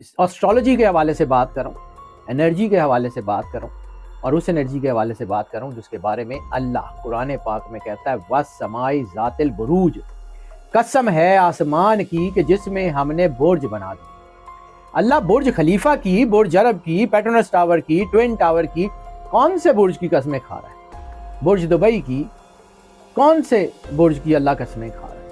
Astrology کے حوالے سے بات کروں، انرجی کے حوالے سے بات کروں، اور اس انرجی کے حوالے سے بات کروں جس کے بارے میں اللہ قرآن پاک میں کہتا ہے وَالسَّمَاءِ ذَاتِ الْبُرُوجِ، قسم ہے آسمان کی کہ جس میں ہم نے برج بنا دی۔ اللہ برج خلیفہ کی، برج عرب کی، پیٹرونس ٹاور کی، ٹوین ٹاور کی کون سے برج کی قسمیں کھا رہا ہے؟ برج دبئی کی کون سے برج کی اللہ قسمیں کھا رہا ہے؟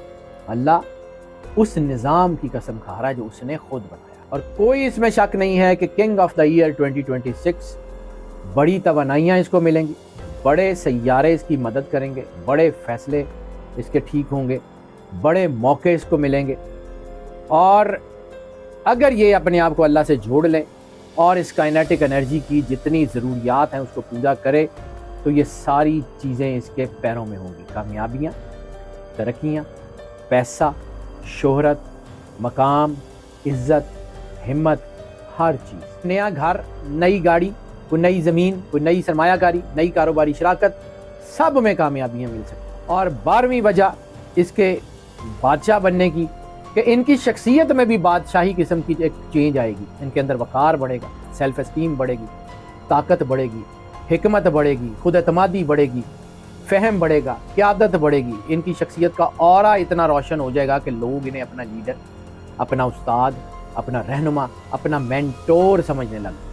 اللہ اس نظام کی قسم کھا رہا ہے جو اس نے خود بنایا، اور کوئی اس میں شک نہیں ہے کہ کنگ آف دا ایئر 2026 بڑی توانائیاں اس کو ملیں گی، بڑے سیارے اس کی مدد کریں گے، بڑے فیصلے اس کے ٹھیک ہوں گے، بڑے موقع اس کو ملیں گے، اور اگر یہ اپنے آپ کو اللہ سے جوڑ لیں اور اس کائنیٹک انرجی کی جتنی ضروریات ہیں اس کو پورا کرے تو یہ ساری چیزیں اس کے پیروں میں ہوں گی، کامیابیاں، ترقیاں، پیسہ، شہرت، مقام، عزت، ہمت، ہر چیز، نیا گھر، نئی گاڑی، کوئی نئی زمین، کوئی نئی سرمایہ کاری، نئی کاروباری شراکت، سب میں کامیابیاں مل سکتی۔ اور 12ویں وجہ اس کے بادشاہ بننے کی کہ ان کی شخصیت میں بھی بادشاہی قسم کی ایک چینج آئے گی، ان کے اندر وقار بڑھے گا، سیلف اسٹیم بڑھے گی، طاقت بڑھے گی، حکمت بڑھے گی، خود اعتمادی بڑھے گی، فہم بڑھے گا، قیادت بڑھے گی، ان کی شخصیت کا اورا اتنا روشن ہو جائے گا کہ لوگ انہیں اپنا لیڈر، اپنا استاد، اپنا رہنما، اپنا مینٹور سمجھنے لگے۔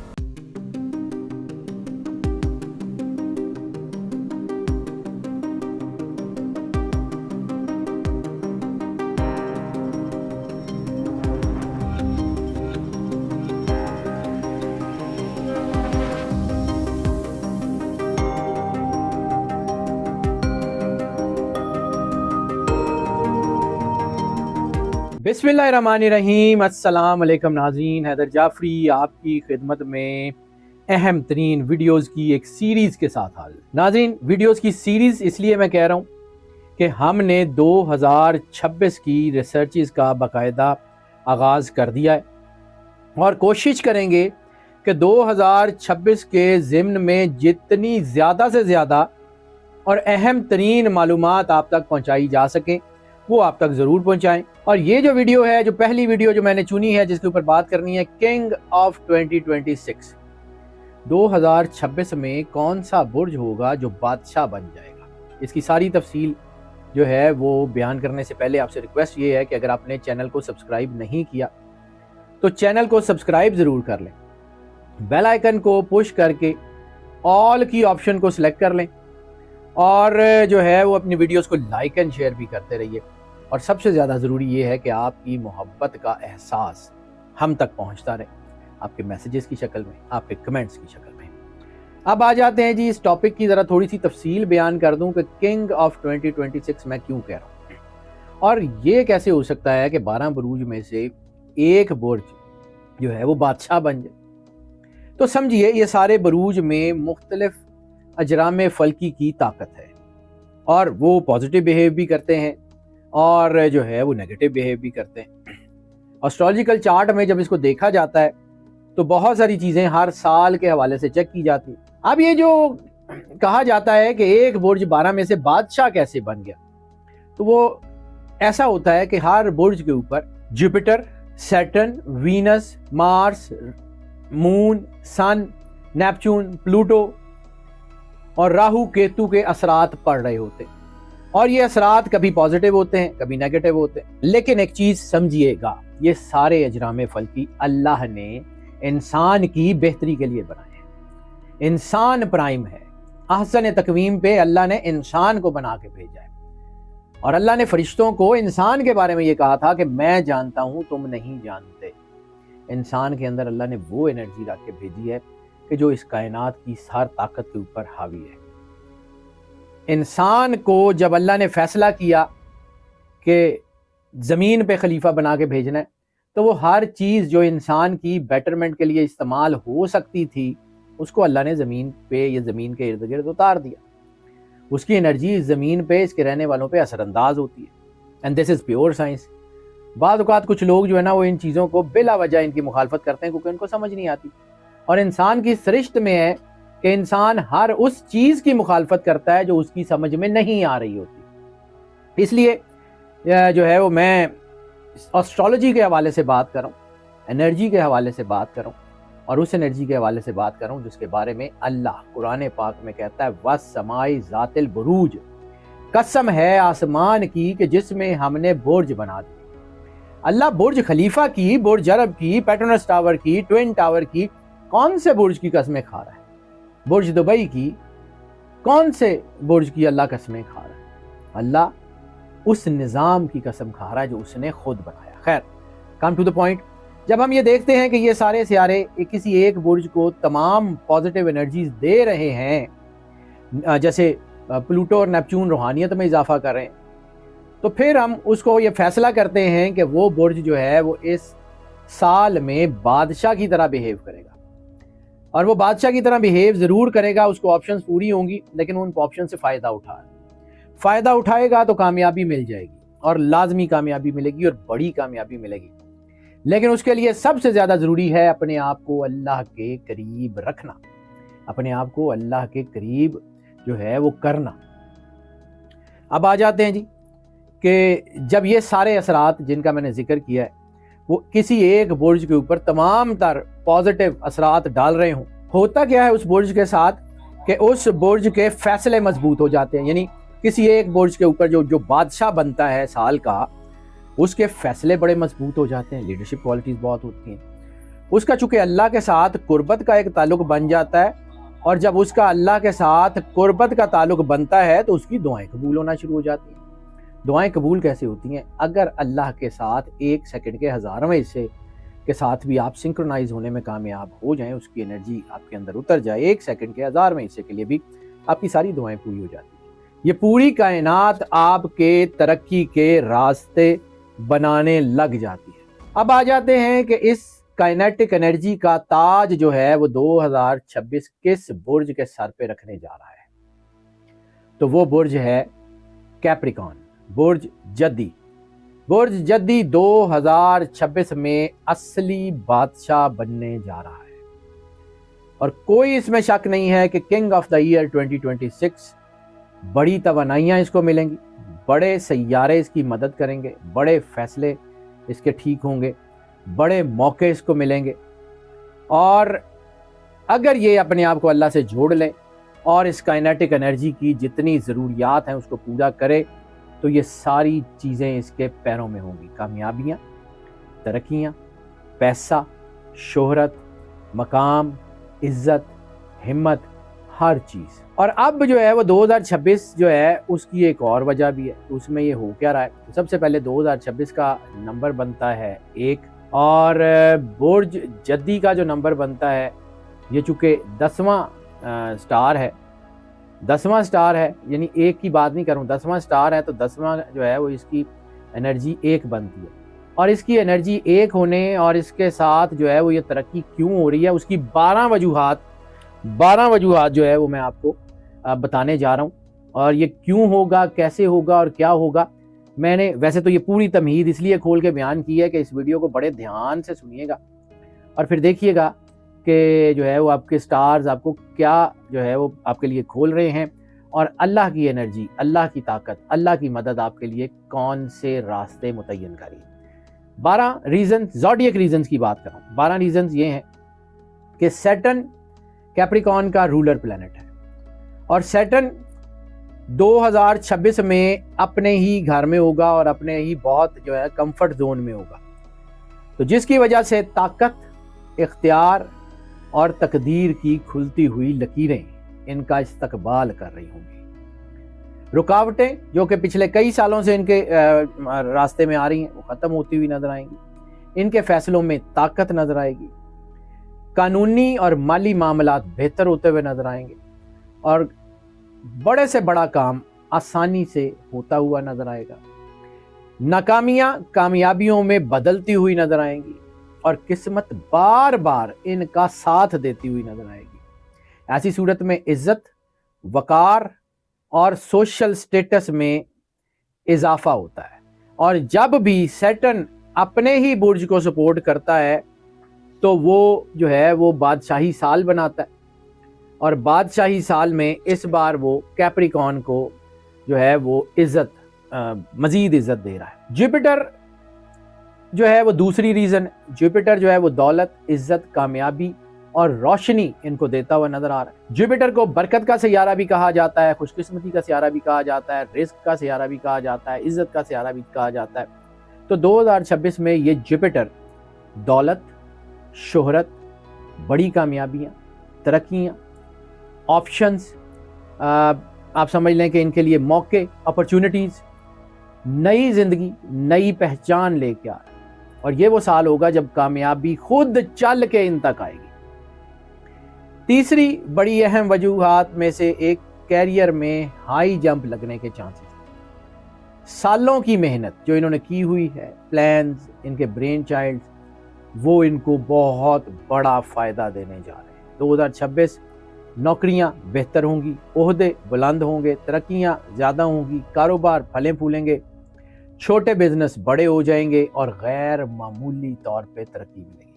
بسم اللہ الرحمن الرحیم، السلام علیکم ناظرین، حیدر جعفری آپ کی خدمت میں اہم ترین ویڈیوز کی ایک سیریز کے ساتھ حاضر۔ ناظرین، ویڈیوز کی سیریز اس لیے میں کہہ رہا ہوں کہ ہم نے 2026 کی ریسرچز کا باقاعدہ آغاز کر دیا ہے، اور کوشش کریں گے کہ 2026 کے ضمن میں جتنی زیادہ سے زیادہ اور اہم ترین معلومات آپ تک پہنچائی جا سکیں وہ آپ تک ضرور پہنچائیں۔ اور یہ جو ویڈیو ہے، جو پہلی ویڈیو جو میں نے چنی ہے جس کے اوپر بات کرنی ہے، کنگ آف 2026، 2026 میں کون سا برج ہوگا جو بادشاہ بن جائے گا، اس کی ساری تفصیل جو ہے وہ بیان کرنے سے پہلے آپ سے ریکویسٹ یہ ہے کہ اگر آپ نے چینل کو سبسکرائب نہیں کیا تو چینل کو سبسکرائب ضرور کر لیں، بیل آئیکن کو پش کر کے آل کی آپشن کو سلیکٹ کر لیں، اور جو ہے وہ اپنی ویڈیوز کو لائک اینڈ شیئر بھی کرتے رہیے، اور سب سے زیادہ ضروری یہ ہے کہ آپ کی محبت کا احساس ہم تک پہنچتا رہے، آپ کے میسیجز کی شکل میں، آپ کے کمنٹس کی شکل میں۔ اب آ جاتے ہیں جی اس ٹاپک کی ذرا تھوڑی سی تفصیل بیان کر دوں کہ کنگ آف 2026 میں کیوں کہہ رہا ہوں، اور یہ کیسے ہو سکتا ہے کہ 12 بروج میں سے ایک برج جو ہے وہ بادشاہ بن جائے۔ تو سمجھیے یہ سارے بروج میں مختلف اجرام فلکی کی طاقت ہے، اور وہ پازیٹیو بیہیو بھی کرتے ہیں اور جو ہے وہ نیگیٹو بیہیو بھی کرتے ہیں۔ اسٹرالوجیکل چارٹ میں جب اس کو دیکھا جاتا ہے تو بہت ساری چیزیں ہر سال کے حوالے سے چیک کی جاتی ہیں۔ اب یہ جو کہا جاتا ہے کہ ایک برج 12 میں سے بادشاہ کیسے بن گیا، تو وہ ایسا ہوتا ہے کہ ہر برج کے اوپر جوپیٹر، سیٹرن، وینس، مارس، مون، سن، نیپچون، پلوٹو اور راہو کیتو کے اثرات پڑ رہے ہوتے ہیں، اور یہ اثرات کبھی پازیٹیو ہوتے ہیں، کبھی نیگیٹو ہوتے ہیں۔ لیکن ایک چیز سمجھیے گا، یہ سارے اجرام فلکی اللہ نے انسان کی بہتری کے لیے بنائے ہیں۔ انسان پرائم ہے، احسن تقویم پہ اللہ نے انسان کو بنا کے بھیجا ہے، اور اللہ نے فرشتوں کو انسان کے بارے میں یہ کہا تھا کہ میں جانتا ہوں تم نہیں جانتے۔ انسان کے اندر اللہ نے وہ انرجی رکھ کے بھیجی ہے کہ جو اس کائنات کی ہر طاقت کے اوپر حاوی ہے۔ انسان کو جب اللہ نے فیصلہ کیا کہ زمین پہ خلیفہ بنا کے بھیجنا ہے تو وہ ہر چیز جو انسان کی بیٹرمنٹ کے لیے استعمال ہو سکتی تھی اس کو اللہ نے زمین پہ یا زمین کے ارد گرد اتار دیا۔ اس کی انرجی زمین پہ اس کے رہنے والوں پہ اثر انداز ہوتی ہے، and this is pure science. بعض اوقات کچھ لوگ جو ہے نا وہ ان چیزوں کو بلا وجہ ان کی مخالفت کرتے ہیں کیونکہ ان کو سمجھ نہیں آتی، اور انسان کی سرشت میں ہے کہ انسان ہر اس چیز کی مخالفت کرتا ہے جو اس کی سمجھ میں نہیں آ رہی ہوتی۔ اس لیے جو ہے وہ میں اسٹرالوجی کے حوالے سے بات کروں، انرجی کے حوالے سے بات کروں اور اس انرجی کے حوالے سے بات کروں جس کے بارے میں اللہ قرآن پاک میں کہتا ہے وَالسَّمَاءِ ذَاتِ الْبُرُوجِ، قسم ہے آسمان کی کہ جس میں ہم نے برج بنا دی۔ اللہ برج خلیفہ کی، برج عرب کی، پیٹرونس ٹاور کی، ٹوین ٹاور کی کون سے برج کی قسمیں کھا رہا ہے؟ برج دبئی کی کون سے برج کی اللہ قسمیں کھا رہا ہے؟ اللہ اس نظام کی قسم کھا رہا ہے جو اس نے خود بنایا۔ خیر، کم ٹو دا پوائنٹ، جب ہم یہ دیکھتے ہیں کہ یہ سارے سیارے کسی ایک برج کو تمام پازیٹیو انرجیز دے رہے ہیں، جیسے پلوٹو اور نیپچون روحانیت میں اضافہ کر رہے ہیں، تو پھر ہم اس کو یہ فیصلہ کرتے ہیں کہ وہ برج جو ہے وہ اس سال میں بادشاہ کی طرح بیہیو کرے گا، اور وہ بادشاہ کی طرح بیہیو ضرور کرے گا، اس کو آپشنز پوری ہوں گی، لیکن ان آپشن سے فائدہ اٹھائے گا تو کامیابی مل جائے گی، اور لازمی کامیابی ملے گی، اور بڑی کامیابی ملے گی، لیکن اس کے لیے سب سے زیادہ ضروری ہے اپنے آپ کو اللہ کے قریب رکھنا، اپنے آپ کو اللہ کے قریب جو ہے وہ کرنا۔ اب آ جاتے ہیں جی کہ جب یہ سارے اثرات جن کا میں نے ذکر کیا ہے وہ کسی ایک برج کے اوپر تمام تر پازیٹیو اثرات ڈال رہے ہوں، ہوتا کیا ہے اس برج کے ساتھ کہ اس برج کے فیصلے مضبوط ہو جاتے ہیں، یعنی کسی ایک برج کے اوپر جو بادشاہ بنتا ہے سال کا، اس کے فیصلے بڑے مضبوط ہو جاتے ہیں، لیڈرشپ کوالٹیز بہت ہوتی ہیں، اس کا چونکہ اللہ کے ساتھ قربت کا ایک تعلق بن جاتا ہے، اور جب اس کا اللہ کے ساتھ قربت کا تعلق بنتا ہے تو اس کی دعائیں قبول ہونا شروع ہو جاتی ہیں۔ دعائیں قبول کیسے ہوتی ہیں؟ اگر اللہ کے ساتھ ایک سیکنڈ کے ہزارویں حصے کے ساتھ بھی آپ سنکرونائز ہونے میں کامیاب ہو جائیں، اس کی انرجی آپ کے اندر اتر جائے، ایک سیکنڈ کے ہزارویں حصے کے لیے بھی آپ کی ساری دعائیں پوری ہو جاتی ہیں۔ یہ پوری کائنات آپ کے ترقی کے راستے بنانے لگ جاتی ہے۔ اب آ جاتے ہیں کہ اس کائنیٹک انرجی کا تاج جو ہے وہ 2026 کس برج کے سر پہ رکھنے جا رہا ہے؟ تو وہ برج ہے کیپریکون، برج جدی۔ برج جدی 2026 میں اصلی بادشاہ بننے جا رہا ہے، اور کوئی اس میں شک نہیں ہے کہ کنگ آف دا ایئر 2026 بڑی توانائیاں اس کو ملیں گی، بڑے سیارے اس کی مدد کریں گے، بڑے فیصلے اس کے ٹھیک ہوں گے، بڑے موقع اس کو ملیں گے، اور اگر یہ اپنے آپ کو اللہ سے جوڑ لیں اور اس کائنیٹک انرجی کی جتنی ضروریات ہیں اس کو پورا کرے تو یہ ساری چیزیں اس کے پیروں میں ہوں گی، کامیابیاں، ترقیاں، پیسہ، شہرت، مقام، عزت، ہمت، ہر چیز۔ اور اب جو ہے وہ 2026 جو ہے اس کی ایک اور وجہ بھی ہے، اس میں یہ ہو کیا رہا ہے؟ سب سے پہلے 2026 کا نمبر بنتا ہے 1، اور برج جدی کا جو نمبر بنتا ہے یہ چونکہ 10واں سٹار ہے، 10واں سٹار ہے، یعنی ایک کی بات نہیں کروں، 10واں سٹار ہے تو 10واں جو ہے وہ اس کی انرجی 1 بنتی ہے، اور اس کی انرجی 1 ہونے اور اس کے ساتھ جو ہے وہ یہ ترقی کیوں ہو رہی ہے، اس کی 12 وجوہات جو ہے وہ میں آپ کو بتانے جا رہا ہوں، اور یہ کیوں ہوگا، کیسے ہوگا اور کیا ہوگا۔ میں نے ویسے تو یہ پوری تمہید اس لیے کھول کے بیان کی ہے کہ اس ویڈیو کو بڑے دھیان سے سنیے گا اور پھر دیکھیے گا کہ جو ہے وہ آپ کے سٹارز آپ کو کیا جو ہے وہ آپ کے لیے کھول رہے ہیں، اور اللہ کی انرجی، اللہ کی طاقت، اللہ کی مدد آپ کے لیے کون سے راستے متعین کری۔ 12 ریزنز، زوڈیک ریزنز کی بات کروں، 12 ریزنز یہ ہیں کہ سیٹرن کیپریکون کا رولر پلینٹ ہے، اور سیٹرن 2026 میں اپنے ہی گھر میں ہوگا اور اپنے ہی بہت جو ہے کمفرٹ زون میں ہوگا، تو جس کی وجہ سے طاقت، اختیار اور تقدیر کی کھلتی ہوئی لکیریں ان کا استقبال کر رہی ہوں گی۔ رکاوٹیں جو کہ پچھلے کئی سالوں سے ان کے راستے میں آ رہی ہیں وہ ختم ہوتی ہوئی نظر آئیں گی، ان کے فیصلوں میں طاقت نظر آئے گی، قانونی اور مالی معاملات بہتر ہوتے ہوئے نظر آئیں گے، اور بڑے سے بڑا کام آسانی سے ہوتا ہوا نظر آئے گا۔ ناکامیاں کامیابیوں میں بدلتی ہوئی نظر آئیں گی، اور قسمت بار بار ان کا ساتھ دیتی ہوئی نظر آئے گی۔ ایسی صورت میں عزت، وقار اور سوشل سٹیٹس میں اضافہ ہوتا ہے، اور جب بھی سیٹرن اپنے ہی برج کو سپورٹ کرتا ہے تو وہ جو ہے وہ بادشاہی سال بناتا ہے، اور بادشاہی سال میں اس بار وہ کیپریکون کو جو ہے وہ عزت، مزید عزت دے رہا ہے۔ جوپیٹر جو ہے وہ دوسری ریزن، جوپیٹر جو ہے وہ دولت، عزت، کامیابی اور روشنی ان کو دیتا ہوا نظر آ رہا ہے۔ جوپیٹر کو برکت کا سیارہ بھی کہا جاتا ہے، خوش قسمتی کا سیارہ بھی کہا جاتا ہے، رزق کا سیارہ بھی کہا جاتا ہے، عزت کا سیارہ بھی کہا جاتا ہے۔ تو 2026 میں یہ جوپیٹر دولت، شہرت، بڑی کامیابیاں، ترقیاں، آپشنز، آپ سمجھ لیں کہ ان کے لیے موقع، اپرچونٹیز، نئی زندگی، نئی پہچان لے کے آ رہا ہے۔ اور یہ وہ سال ہوگا جب کامیابی خود چل کے ان تک آئے گی۔ تیسری بڑی اہم وجوہات میں سے ایک، کیریئر میں ہائی جمپ لگنے کے چانسز۔ سالوں کی محنت جو انہوں نے کی ہوئی ہے، پلانز، ان کے برین چائلڈ، وہ ان کو بہت بڑا فائدہ دینے جا رہے ہیں۔ 2026 نوکریاں بہتر ہوں گی، عہدے بلند ہوں گے، ترقیاں زیادہ ہوں گی، کاروبار پھلیں پھولیں گے، چھوٹے بزنس بڑے ہو جائیں گے اور غیر معمولی طور پہ ترقی ملے گی۔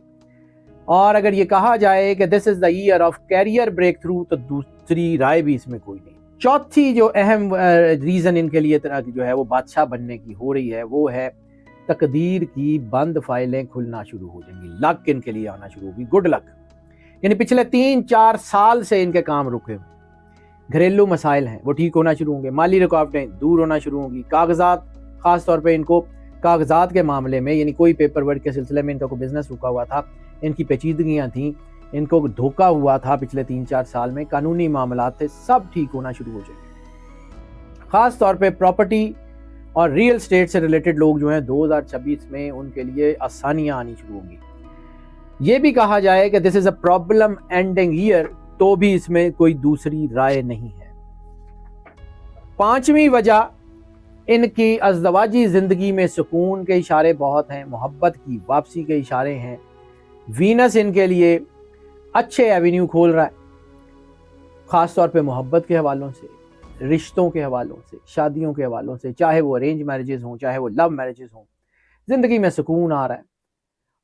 اور اگر یہ کہا جائے کہ this is the year of career breakthrough, تو دوسری رائے بھی اس میں کوئی نہیں۔ چوتھی جو اہم ریزن ان کے لیے جو ہے وہ بادشاہ بننے کی ہو رہی ہے، وہ ہے تقدیر کی بند فائلیں کھلنا شروع ہو جائیں گی، لک ان کے لیے آنا شروع ہوگی، گڈ لک۔ یعنی پچھلے 3-4 سال سے ان کے کام رکے ہوئے، گھریلو مسائل ہیں وہ ٹھیک ہونا شروع ہوں گے، مالی رکاوٹیں دور ہونا شروع ہوں گی، کاغذات، خاص طور پہ ان کو کاغذات کے معاملے میں، یعنی کوئی پیپر ورک کے سلسلے میں ان کا کوئی بزنس رکا ہوا تھا، ان کی پیچیدگیاں تھیں، ان کو دھوکہ ہوا تھا پچھلے 3-4 سال میں، قانونی معاملات تھے، سب ٹھیک ہونا شروع ہو جائیں گے۔ خاص طور پہ پراپرٹی اور ریئل اسٹیٹ سے ریلیٹڈ لوگ جو ہیں 2026 میں ان کے لیے آسانیاں آنی شروع ہوں گی۔ یہ بھی کہا جائے کہ this is a problem ending year, تو بھی اس میں کوئی دوسری رائے نہیں ہے۔ پانچویں وجہ، ان کی ازدواجی زندگی میں سکون کے اشارے بہت ہیں، محبت کی واپسی کے اشارے ہیں۔ وینس ان کے لیے اچھے ایونیو کھول رہا ہے، خاص طور پہ محبت کے حوالوں سے، رشتوں کے حوالوں سے، شادیوں کے حوالوں سے، چاہے وہ ارینج میرجز ہوں، چاہے وہ لو میرجز ہوں، زندگی میں سکون آ رہا ہے۔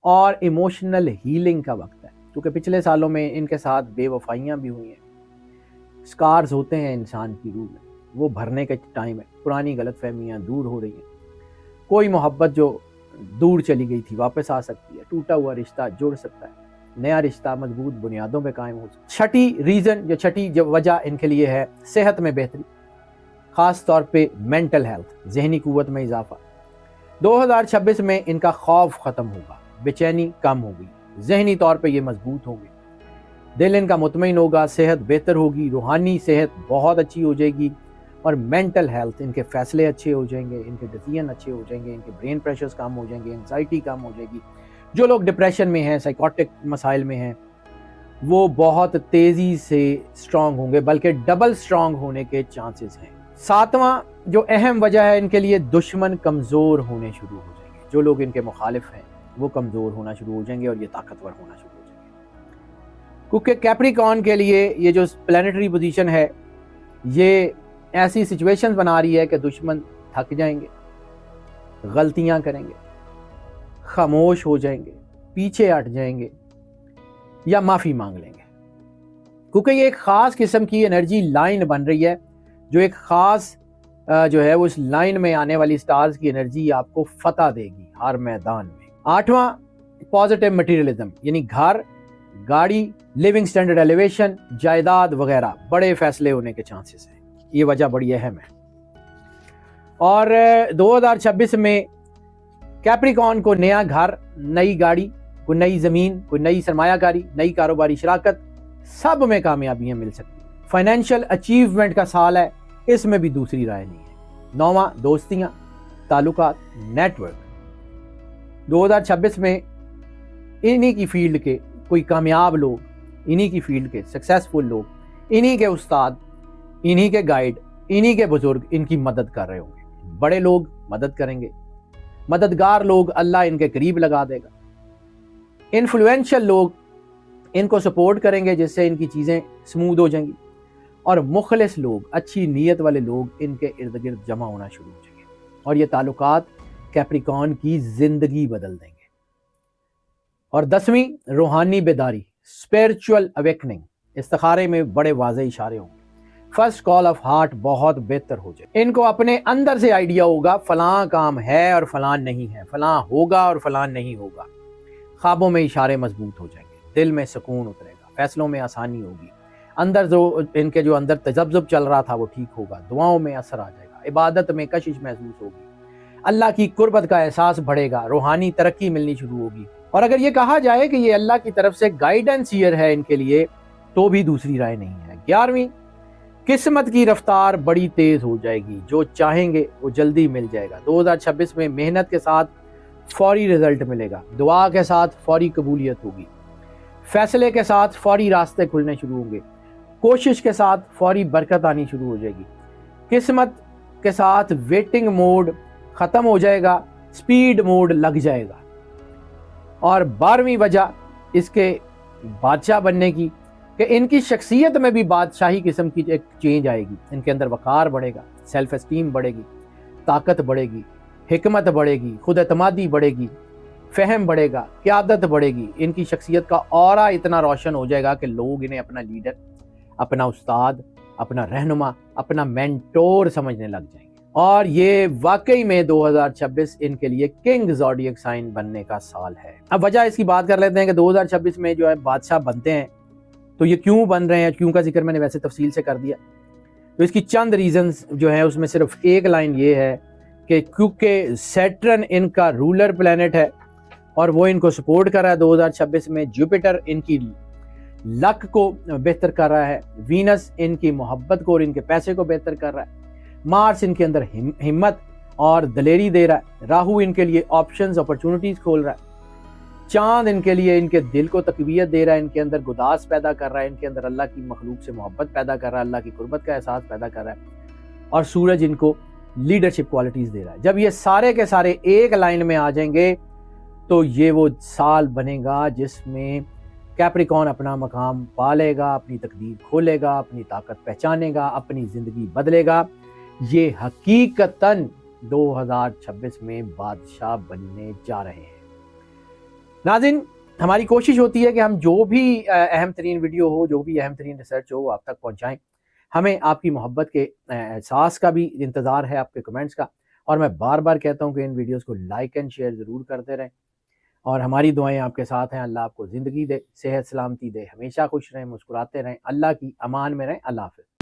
اور ایموشنل ہیلنگ کا وقت ہے، کیونکہ پچھلے سالوں میں ان کے ساتھ بے وفائیاں بھی ہوئی ہیں، سکارز ہوتے ہیں انسان کی روح میں، وہ بھرنے کا ٹائم ہے، پرانی غلط فہمیاں دور ہو رہی ہیں، کوئی محبت جو دور چلی گئی تھی واپس آ سکتی ہے، ٹوٹا ہوا رشتہ جڑ سکتا ہے، نیا رشتہ مضبوط بنیادوں پہ قائم ہو سکتا ہے۔ چھٹی وجہ ان کے لیے ہے صحت میں بہتری، خاص طور پہ مینٹل ہیلتھ، ذہنی قوت میں اضافہ۔ 2026 میں ان کا خوف ختم ہوگا، بے چینی کم ہوگی، ذہنی طور پہ یہ مضبوط ہوں گے، دل ان کا مطمئن ہوگا، صحت بہتر ہوگی، روحانی صحت بہت اچھی ہو جائے گی، اور مینٹل ہیلتھ، ان کے فیصلے اچھے ہو جائیں گے، ان کے ڈیسیژن اچھے ہو جائیں گے، ان کے برین پریشرز کم ہو جائیں گے، انزائٹی کم ہو جائے گی۔ جو لوگ ڈپریشن میں ہیں، سائیکوٹک مسائل میں ہیں، وہ بہت تیزی سے سٹرونگ ہوں گے، بلکہ ڈبل سٹرونگ ہونے کے چانسز ہیں۔ ساتواں جو اہم وجہ ہے ان کے لیے، دشمن کمزور ہونے شروع ہو جائیں گے، جو لوگ ان کے مخالف ہیں وہ کمزور ہونا شروع ہو جائیں گے اور یہ طاقتور ہونا شروع ہو جائیں گے۔ کیونکہ کیپریکارن کے لیے یہ جو پلانیٹری پوزیشن ہے، یہ ایسی سچویشن بنا رہی ہے کہ دشمن تھک جائیں گے، غلطیاں کریں گے، خاموش ہو جائیں گے، پیچھے ہٹ جائیں گے یا معافی مانگ لیں گے، کیونکہ یہ ایک خاص قسم کی انرجی لائن بن رہی ہے، جو ایک خاص جو ہے وہ اس لائن میں آنے والی سٹارز کی انرجی آپ کو فتح دے گی ہر میدان میں۔ آٹھواں، پازیٹیو مٹیریلزم، یعنی گھر، گاڑی، لیونگ سٹینڈرڈ ایلیویشن، جائیداد وغیرہ، بڑے فیصلے ہونے کے چانسز ہیں، یہ وجہ بڑی اہم ہے۔ اور 2026 میں کیپریکارن کو نیا گھر، نئی گاڑی، کوئی نئی زمین، کوئی نئی سرمایہ کاری، نئی کاروباری شراکت، سب میں کامیابیاں مل سکتی ہیں۔ فائنینشیل اچیومنٹ کا سال ہے، اس میں بھی دوسری رائے نہیں ہے۔ نواں، دوستیاں، تعلقات، نیٹ ورک۔ 2026 میں انہی کی فیلڈ کے کوئی کامیاب لوگ، انہی کی فیلڈ کے سکسیسفل لوگ، انہی کے استاد، انہی کے گائیڈ، انہی کے بزرگ ان کی مدد کر رہے ہوں گے۔ بڑے لوگ مدد کریں گے، مددگار لوگ اللہ ان کے قریب لگا دے گا، انفلوئنشل لوگ ان کو سپورٹ کریں گے جس سے ان کی چیزیں سموتھ ہو جائیں گی، اور مخلص لوگ، اچھی نیت والے لوگ ان کے ارد گرد جمع ہونا شروع ہو جائیں گے، اور یہ تعلقات کیپریکارن کی زندگی بدل دیں گے۔ اور 10ویں، روحانی بیداری، اسپیرچول اویکننگ، استخارے میں بڑے واضح اشارے ہوں گے، فرسٹ کال آف ہارٹ بہت بہتر ہو جائے. ان کو اپنے اندر سے آئیڈیا ہوگا فلاں کام ہے اور فلاں نہیں ہے، فلاں ہوگا اور فلاں نہیں ہوگا. خوابوں میں اشارے مضبوط ہو جائیں گے، دل میں سکون اترے گا، فیصلوں میں آسانی ہوگی، اندر جو ان کے جو اندر تذبذب چل رہا تھا وہ ٹھیک ہوگا، دعاؤں میں اثر آ جائے گا، عبادت میں کشش محسوس ہوگی، اللہ کی قربت کا احساس بڑھے گا، روحانی ترقی ملنی شروع ہوگی. اور اگر یہ کہا جائے کہ یہ اللہ کی طرف سے گائیڈنس ایئر ہے ان کے لیے تو بھی دوسری رائے نہیں ہے. 11ویں، قسمت کی رفتار بڑی تیز ہو جائے گی، جو چاہیں گے وہ جلدی مل جائے گا. 2026 میں محنت کے ساتھ فوری رزلٹ ملے گا، دعا کے ساتھ فوری قبولیت ہوگی، فیصلے کے ساتھ فوری راستے کھلنے شروع ہوں گے، کوشش کے ساتھ فوری برکت آنی شروع ہو جائے گی. قسمت کے ساتھ ویٹنگ موڈ ختم ہو جائے گا، سپیڈ موڈ لگ جائے گا. اور 12ویں وجہ اس کے بادشاہ بننے کی کہ ان کی شخصیت میں بھی بادشاہی قسم کی ایک چینج آئے گی. ان کے اندر وقار بڑھے گا، سیلف اسٹیم بڑھے گی، طاقت بڑھے گی، حکمت بڑھے گی، خود اعتمادی بڑھے گی، فہم بڑھے گا، قیادت بڑھے گی. ان کی شخصیت کا اورا اتنا روشن ہو جائے گا کہ لوگ انہیں اپنا لیڈر، اپنا استاد، اپنا رہنما، اپنا مینٹور سمجھنے لگ جائیں گے. اور یہ واقعی میں 2026 ان کے لیے کنگ زوڈیک سائن بننے کا سال ہے. اب وجہ اس کی بات کر لیتے ہیں کہ 2026 میں جو ہے بادشاہ بنتے ہیں تو یہ کیوں بن رہے ہیں، کیوں کا ذکر میں نے ویسے تفصیل سے کر دیا. تو اس کی چند ریزنز جو ہیں اس میں صرف ایک لائن یہ ہے کہ کیونکہ سیٹرن ان کا رولر پلینٹ ہے اور وہ ان کو سپورٹ کر رہا ہے 2026 میں. جوپیٹر ان کی لک کو بہتر کر رہا ہے، وینس ان کی محبت کو اور ان کے پیسے کو بہتر کر رہا ہے، مارس ان کے اندر ہمت اور دلیری دے رہا ہے، راہو ان کے لیے آپشنز اپرچونٹیز کھول رہا ہے، چاند ان کے لیے ان کے دل کو تقویت دے رہا ہے، ان کے اندر گداز پیدا کر رہا ہے، ان کے اندر اللہ کی مخلوق سے محبت پیدا کر رہا ہے، اللہ کی قربت کا احساس پیدا کر رہا ہے، اور سورج ان کو لیڈرشپ کوالٹیز دے رہا ہے. جب یہ سارے کے سارے ایک لائن میں آ جائیں گے تو یہ وہ سال بنے گا جس میں کیپریکون اپنا مقام پالے گا، اپنی تقدیر کھولے گا، اپنی طاقت پہچانے گا، اپنی زندگی بدلے گا. یہ حقیقتاً 2026 میں بادشاہ بننے جا رہے ہیں. ناظرین، ہماری کوشش ہوتی ہے کہ ہم جو بھی اہم ترین ویڈیو ہو، جو بھی اہم ترین ریسرچ ہو وہ آپ تک پہنچائیں. ہمیں آپ کی محبت کے احساس کا بھی انتظار ہے، آپ کے کمنٹس کا. اور میں بار بار کہتا ہوں کہ ان ویڈیوز کو لائک اینڈ شیئر ضرور کرتے رہیں. اور ہماری دعائیں آپ کے ساتھ ہیں. اللہ آپ کو زندگی دے، صحت سلامتی دے، ہمیشہ خوش رہیں، مسکراتے رہیں، اللہ کی امان میں رہیں. اللہ حافظ.